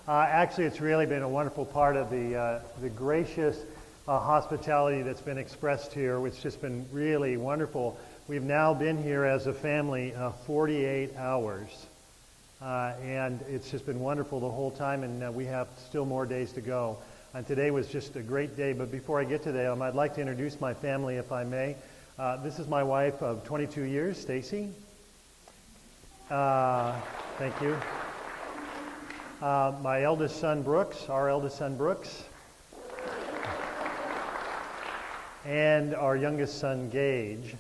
Actually, it's really been a wonderful part of the gracious hospitality that's been expressed here, which has just been really wonderful. We've now been here as a family 48 hours, and it's just been wonderful the whole time, and we have still more days to go. And today was just a great day, but before I get to that, I'd like to introduce my family, if I may. This is my wife of 22 years, Stacy. Thank you. My eldest son, Brooks, our eldest son, Brooks. And our youngest son, Gage.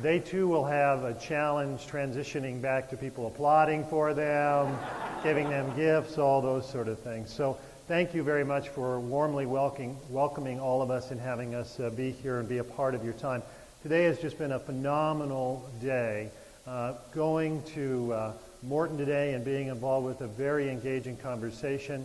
They too will have a challenge transitioning back to people applauding for them, giving them gifts, all those sort of things. So thank you very much for warmly welcoming all of us and having us be here and be a part of your time. Today has just been a phenomenal day. Going to Morton today and being involved with a very engaging conversation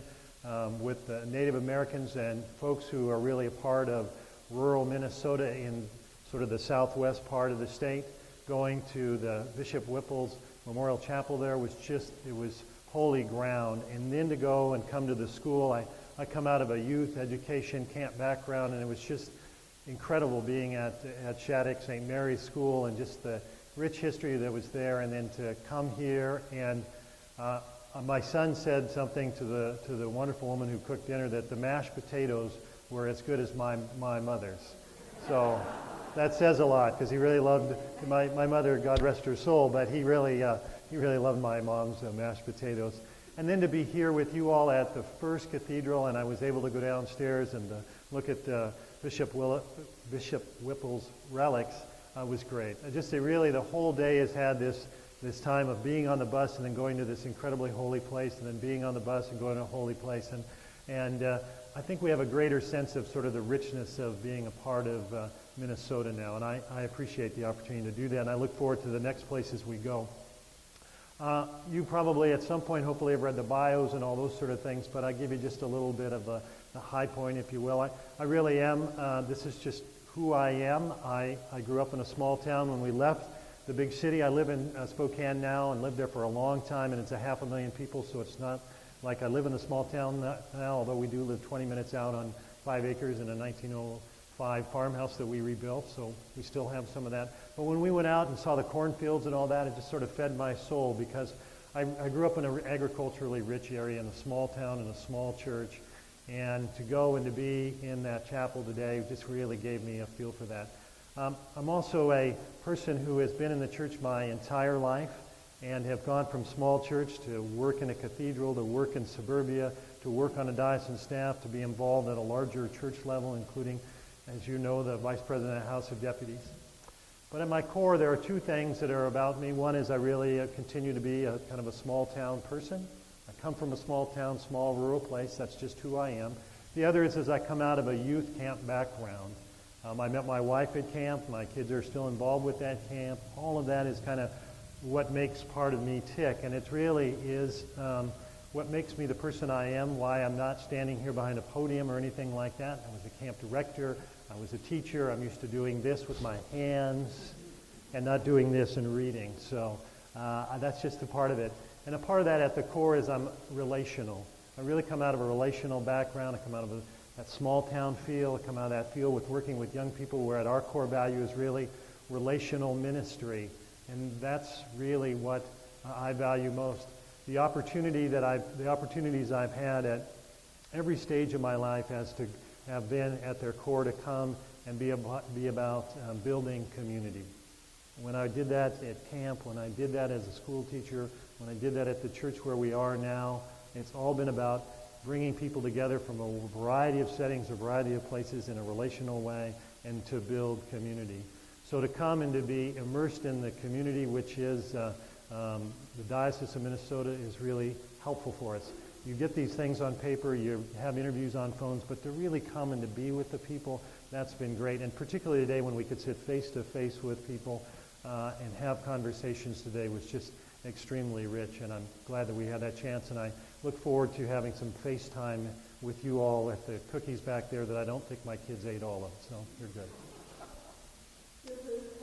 with Native Americans and folks who are really a part of rural Minnesota in sort of the southwest part of the state. Going to the Bishop Whipple's Memorial Chapel there was just, it was holy ground. And then to go and come to the school, I come out of a youth education camp background, and it was just incredible being at Shattuck St. Mary's School and just the rich history that was there, and then to come here. And my son said something to the wonderful woman who cooked dinner, that the mashed potatoes were as good as my mother's. So that says a lot, because he really loved my mother, God rest her soul, but he really loved my mom's mashed potatoes. And then to be here with you all at the First Cathedral, and I was able to go downstairs and look at Bishop Whipple's relics, was great. Really the whole day has had this time of being on the bus and then going to this incredibly holy place, and then being on the bus and going to a holy place. And I think we have a greater sense of sort of the richness of being a part of Minnesota now, and I appreciate the opportunity to do that, and I look forward to the next places we go. You probably at some point hopefully have read the bios and all those sort of things, but I give you just a little bit of the high point, if you will. I really am, this is just who I am. I grew up in a small town. When we left the big city, I live in Spokane now and lived there for a long time, and it's 500,000 people, so it's not like I live in a small town now, although we do live 20 minutes out on 5 acres in a 1905 farmhouse that we rebuilt, so we still have some of that. But when we went out and saw the cornfields and all that, it just sort of fed my soul, because I grew up in an agriculturally rich area in a small town in a small church, and to go and to be in that chapel today just really gave me a feel for that. I'm also a person who has been in the church my entire life, and have gone from small church to work in a cathedral, to work in suburbia, to work on a diocesan staff, to be involved at a larger church level, including, as you know, the Vice President of the House of Deputies. But at my core, there are two things that are about me. One is I really continue to be a kind of a small town person. I come from a small town, small rural place. That's just who I am. The other is I come out of a youth camp background. I met my wife at camp. My kids are still involved with that camp. All of that is kind of what makes part of me tick, and it really is what makes me the person I am, why I'm not standing here behind a podium or anything like that. I was a camp director. I was a teacher. I'm used to doing this with my hands and not doing this and reading. So that's just a part of it. And a part of that at the core is I'm relational. I really come out of a relational background. I come out of that small town feel. I come out of that feel with working with young people, where at our core value is really relational ministry. And that's really what I value most. The opportunities I've had at every stage of my life have been at their core to come and be about building community. When I did that at camp, when I did that as a school teacher, when I did that at the church where we are now, it's all been about bringing people together from a variety of settings, a variety of places in a relational way, and to build community. So to come and to be immersed in the community, which is the Diocese of Minnesota, is really helpful for us. You get these things on paper, you have interviews on phones, but to really come and to be with the people, that's been great. And particularly today, when we could sit face to face with people and have conversations today, was just extremely rich. And I'm glad that we had that chance, and I look forward to having some FaceTime with you all at the cookies back there that I don't think my kids ate all of, so you're good.